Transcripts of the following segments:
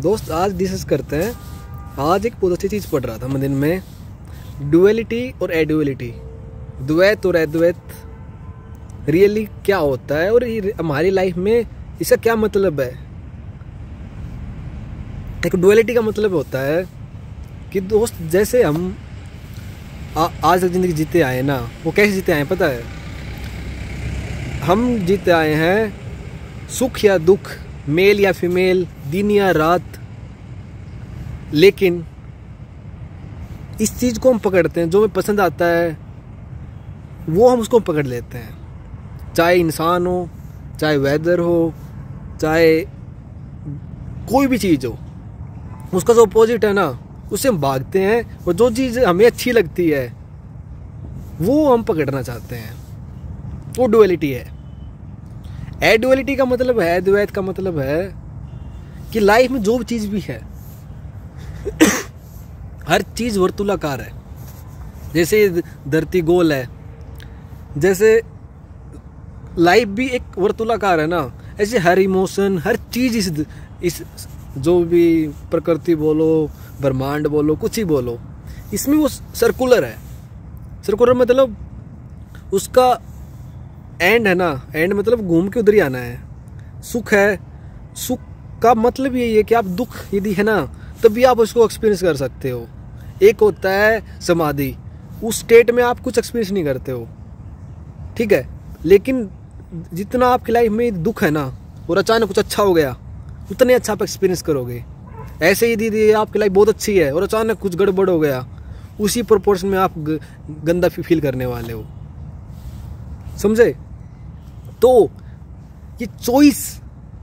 दोस्त आज डिस्कस करते हैं। आज एक बहुत अच्छी चीज़ पढ़ रहा था मैं दिन में, डुअलिटी और एडुअलिटी, द्वैत और अद्वैत रियली क्या होता है और हमारी लाइफ में इसका क्या मतलब है। एक डुअलिटी का मतलब होता है कि दोस्त जैसे हम आज तक ज़िंदगी जीते आए ना, वो कैसे जीते आए पता है? हम जीते आए हैं सुख या दुख, मेल या फीमेल, दिन या रात, लेकिन इस चीज़ को हम पकड़ते हैं, जो हमें पसंद आता है वो हम उसको पकड़ लेते हैं। चाहे इंसान हो, चाहे वेदर हो, चाहे कोई भी चीज़ हो, उसका जो अपोजिट है ना उससे हम भागते हैं, और जो चीज़ हमें अच्छी लगती है वो हम पकड़ना चाहते हैं। वो डुअलिटी है। एडुअलिटी का मतलब है, द्वैत का मतलब है कि लाइफ में जो भी चीज़ भी है हर चीज़ वर्तुलाकार है। जैसे धरती गोल है, जैसे लाइफ भी एक वर्तुलाकार है ना, ऐसे हर इमोशन, हर चीज़ इस जो भी प्रकृति बोलो, ब्रह्मांड बोलो, कुछ ही बोलो, इसमें वो सर्कुलर है। सर्कुलर मतलब उसका एंड है ना, एंड मतलब घूम के उधर ही आना है। सुख है, सुख का मतलब यही है कि आप दुख यदि है ना तभी आप उसको एक्सपीरियंस कर सकते हो। एक होता है समाधि, उस स्टेट में आप कुछ एक्सपीरियंस नहीं करते हो, ठीक है। लेकिन जितना आपकी लाइफ में दुख है ना और अचानक कुछ अच्छा हो गया, उतने अच्छा आप एक्सपीरियंस करोगे। ऐसे ही दीदी आपकी लाइफ बहुत अच्छी है और अचानक कुछ गड़बड़ हो गया, उसी प्रोपोर्शन में आप गंदा फील करने वाले हो, समझे? तो ये चॉइस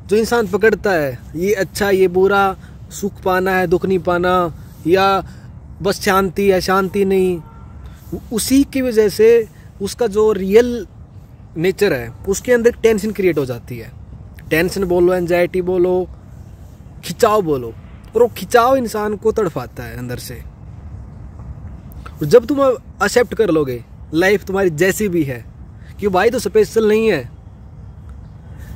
जो इंसान पकड़ता है, ये अच्छा ये बुरा, सुख पाना है दुख नहीं पाना, या बस शांति है शांति नहीं, उसी की वजह से उसका जो रियल नेचर है उसके अंदर टेंशन क्रिएट हो जाती है। टेंशन बोलो, एंजाइटी बोलो, खिंचाव बोलो, और वो खिंचाव इंसान को तड़पाता है अंदर से। और जब तुम एक्सेप्ट कर लोगे लाइफ तुम्हारी जैसी भी है कि भाई तो स्पेशल नहीं है,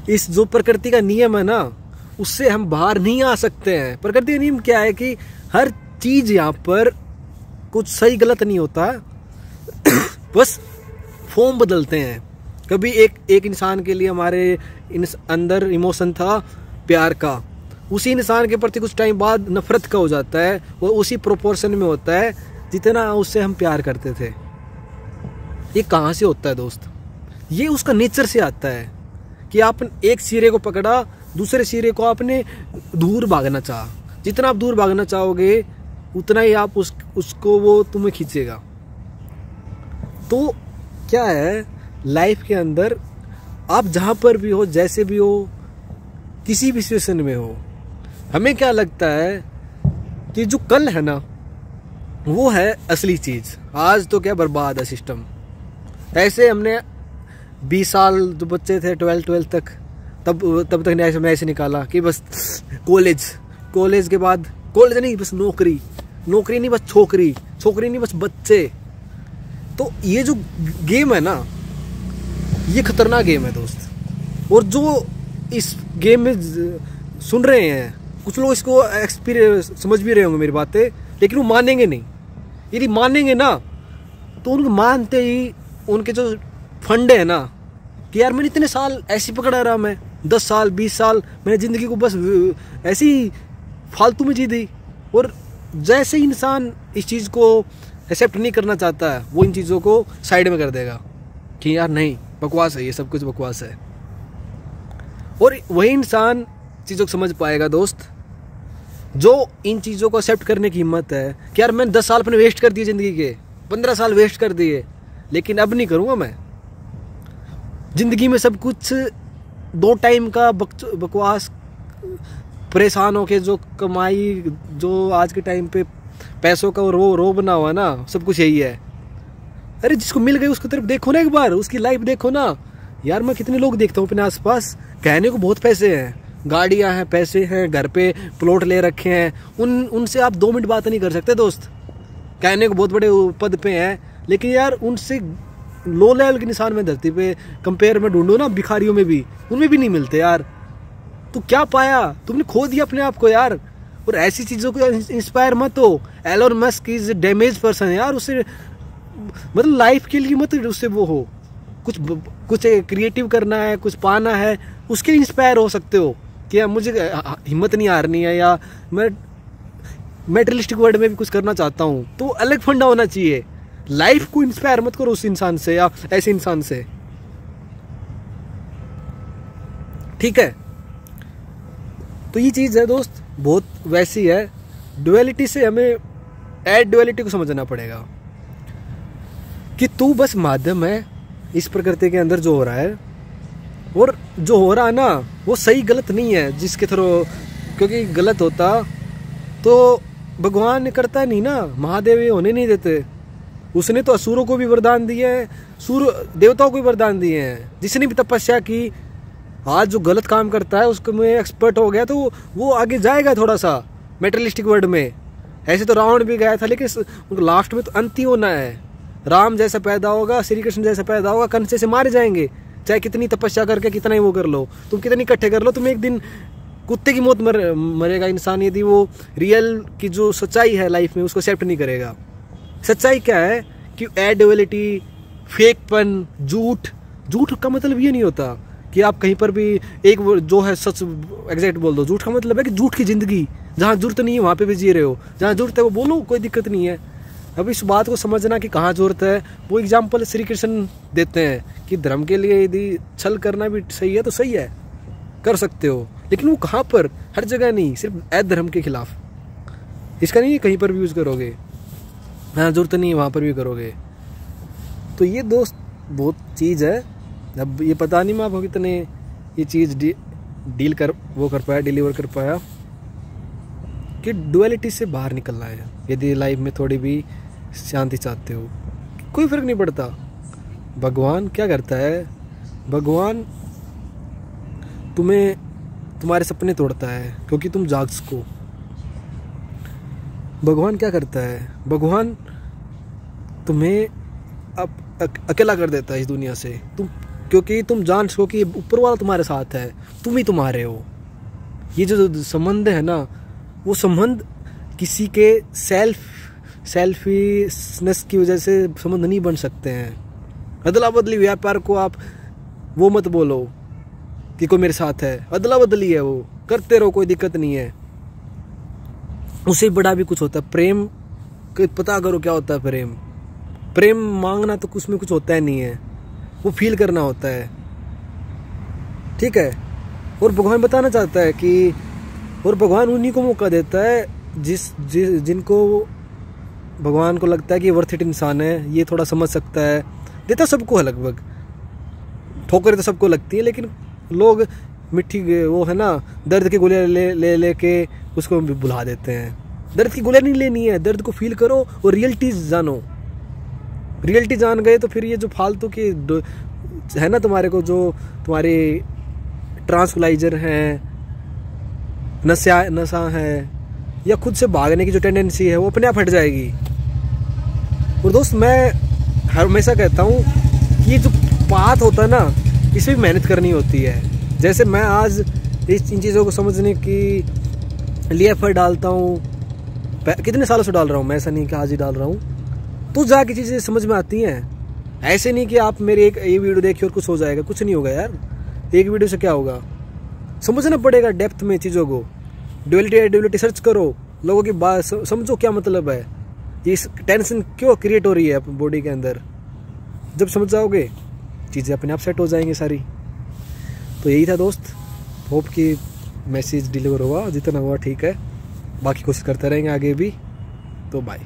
इस जो प्रकृति का नियम है ना उससे हम बाहर नहीं आ सकते हैं। प्रकृति का नियम क्या है कि हर चीज यहाँ पर कुछ सही गलत नहीं होता बस फॉर्म बदलते हैं। कभी एक इंसान के लिए हमारे अंदर इमोशन था प्यार का, उसी इंसान के प्रति कुछ टाइम बाद नफरत का हो जाता है, वो उसी प्रोपोर्शन में होता है जितना उससे हम प्यार करते थे। ये कहाँ से होता है दोस्त? ये उसका नेचर से आता है कि आपने एक सिरे को पकड़ा, दूसरे सिरे को आपने दूर भागना चाहा। जितना आप दूर भागना चाहोगे उतना ही आप उसको वो तुम्हें खींचेगा। तो क्या है, लाइफ के अंदर आप जहाँ पर भी हो, जैसे भी हो, किसी भी सिचुएशन में हो, हमें क्या लगता है कि जो कल है ना वो है असली चीज़, आज तो क्या बर्बाद है सिस्टम। ऐसे हमने 20 साल जो बच्चे थे 12 तक, तब तक हमने ऐसे निकाला कि बस कॉलेज के बाद कॉलेज नहीं, बस नौकरी नहीं, बस छोकरी नहीं, बस बच्चे। तो ये जो गेम है ना ये खतरनाक गेम है दोस्त। और जो इस गेम में सुन रहे हैं, कुछ लोग इसको एक्सपीरियंस समझ भी रहे होंगे मेरी बातें, लेकिन वो मानेंगे नहीं। यदि मानेंगे ना तो उनको मानते ही उनके जो फंड है ना कि यार मैंने इतने साल ऐसे पकड़ा रहा, मैं 10 साल 20 साल मैंने ज़िंदगी को बस ऐसी फालतू में जी दी। और जैसे ही इंसान इस चीज़ को एक्सेप्ट नहीं करना चाहता है, वो इन चीज़ों को साइड में कर देगा कि यार नहीं, बकवास है, ये सब कुछ बकवास है। और वही इंसान चीज़ों को समझ पाएगा दोस्त जो इन चीज़ों को एक्सेप्ट करने की हिम्मत है कि यार मैंने 10 साल अपने वेस्ट कर दिए, ज़िंदगी के 15 साल वेस्ट कर दिए, लेकिन अब नहीं करूँगा मैं। ज़िंदगी में सब कुछ 2 टाइम का बकवास, परेशान होके जो कमाई, जो आज के टाइम पे पैसों का रो बना हुआ ना, सब कुछ यही है। अरे जिसको मिल गई उसकी तरफ देखो ना, एक बार उसकी लाइफ देखो ना। यार मैं कितने लोग देखता हूँ अपने आसपास, कहने को बहुत पैसे हैं, गाड़ियाँ हैं, पैसे हैं, घर पे प्लॉट ले रखे हैं, उनसे आप 2 मिनट बात नहीं कर सकते दोस्त। कहने को बहुत बड़े पद पे हैं, लेकिन यार उनसे लो लेवल के इंसान में धरती पे कंपेयर में ढूंढो ना, भिखारियों में भी, उनमें भी नहीं मिलते यार। तो क्या पाया? तुमने खो दिया अपने आप को यार। और ऐसी चीज़ों को इंस्पायर मत हो। Elon Musk is damage person यार, उससे मतलब लाइफ के लिए मत उससे वो हो, कुछ क्रिएटिव करना है, कुछ पाना है, उसके लिए इंस्पायर हो सकते हो कि यार मुझे हिम्मत नहीं हारनी है, या मैं मेटेरियलिस्टिक वर्ल्ड में भी कुछ करना चाहता हूँ, तो अलग फंडा होना चाहिए। लाइफ को इंस्पायर मत करो उस इंसान से या ऐसे इंसान से, ठीक है। तो ये चीज़ है दोस्त, बहुत वैसी है। डुअलिटी से हमें एड डुअलिटी को समझना पड़ेगा कि तू बस माध्यम है इस प्रकृति के अंदर जो हो रहा है, और जो हो रहा है ना वो सही गलत नहीं है जिसके थ्रू, क्योंकि गलत होता तो भगवान ने करता नहीं ना, महादेव ये होने नहीं देते। उसने तो असुरों को भी वरदान दिए हैं, सूर देवताओं को भी वरदान दिए हैं। जिसने भी तपस्या की, आज जो गलत काम करता है उसको में एक्सपर्ट हो गया तो वो आगे जाएगा थोड़ा सा मेटेरियलिस्टिक वर्ल्ड में। ऐसे तो रावण भी गया था, लेकिन लास्ट में तो अंत ही होना है। राम जैसा पैदा होगा, श्री कृष्ण जैसा पैदा होगा, कंचे से मारे जाएंगे। चाहे कितनी तपस्या करके कितना ही वो कर लो, तुम कितनी इकट्ठे कर लो, तुम एक दिन कुत्ते की मौत मरेगा इंसान, यदि वो रियल की जो सच्चाई है लाइफ में उसको एक्सेप्ट नहीं करेगा। सच्चाई क्या है कि एडुअलिटी, फेकपन, झूठ का मतलब ये नहीं होता कि आप कहीं पर भी एक जो है सच एग्जैक्ट बोल दो। झूठ का मतलब है कि झूठ की जिंदगी, जहाँ जरूरत नहीं है वहाँ पे भी जी रहे हो, जहाँ जरूरत है वो बोलो, कोई दिक्कत नहीं है। अब इस बात को समझना कि कहाँ जरूरत है, वो एग्जाम्पल श्री कृष्ण देते हैं कि धर्म के लिए यदि छल करना भी सही है तो सही है, कर सकते हो, लेकिन वो कहाँ पर, हर जगह नहीं, सिर्फ अधर्म के खिलाफ। इसका नहीं कहीं पर भी यूज़ करोगे, जहाँ जरूरत नहीं है वहाँ पर भी करोगे। तो ये दोस्त बहुत चीज़ है। अब ये पता नहीं मैं आपको कितने ये चीज़ डिलीवर कर पाया कि डुअलिटी से बाहर निकलना है यदि लाइफ में थोड़ी भी शांति चाहते हो। कोई फर्क नहीं पड़ता भगवान क्या करता है, भगवान तुम्हें तुम्हारे सपने तोड़ता है क्योंकि तुम जाग सको। भगवान क्या करता है, भगवान तुम्हें अब अकेला कर देता है इस दुनिया से, क्योंकि तुम जान सको कि ऊपर वाला तुम्हारे साथ है, तुम ही तुम्हारे हो। ये जो संबंध है ना, वो संबंध किसी के सेल्फिशनेस की वजह से संबंध नहीं बन सकते हैं। अदला बदली व्यापार को आप वो मत बोलो कि कोई मेरे साथ है, अदला बदली है, वो करते रहो, कोई दिक्कत नहीं है। उससे बड़ा भी कुछ होता है प्रेम, पता करो क्या होता है प्रेम मांगना तो कुछ में कुछ होता है नहीं है, वो फील करना होता है, ठीक है। और भगवान बताना चाहता है कि, और भगवान उन्हीं को मौका देता है जिनको भगवान को लगता है कि वर्थ इट इंसान है, ये थोड़ा समझ सकता है। देता सबको है लगभग, ठोकर तो सबको लगती है, लेकिन लोग मिट्टी वो है ना, दर्द की गोलियां ले के उसको भी भुला देते हैं। दर्द की गोलियां नहीं लेनी है, दर्द को फील करो और रियलिटी जानो। रियलिटी जान गए तो फिर ये जो फालतू की है ना तुम्हारे को, जो तुम्हारे ट्रांसकुलाइजर हैं, नशा है, या खुद से भागने की जो टेंडेंसी है वो अपने आप हट जाएगी। और दोस्त मैं हमेशा कहता हूँ कि ये जो पाथ होता है ना, इसमें भी मेहनत करनी होती है। जैसे मैं आज इन चीज़ों को समझने की लिए एफर्ट डालता हूँ, कितने सालों से डाल रहा हूँ मैं, ऐसा नहीं कि आज ही डाल रहा हूँ, तो जाके चीज़ें समझ में आती हैं। ऐसे नहीं कि आप मेरे ये वीडियो देखिए और कुछ हो जाएगा, कुछ नहीं होगा यार। एक वीडियो से क्या होगा, समझना पड़ेगा डेप्थ में चीज़ों को। ड्युअलिटी सर्च करो, लोगों की बात समझो क्या मतलब है, ये टेंशन क्यों क्रिएट हो रही है बॉडी के अंदर। जब समझ जाओगे चीज़ें अपने आप सेट हो जाएंगी सारी। तो यही था दोस्त, होप कि मैसेज डिलीवर हुआ, जितना हुआ ठीक है, बाकी कोशिश करते रहेंगे आगे भी। तो बाय।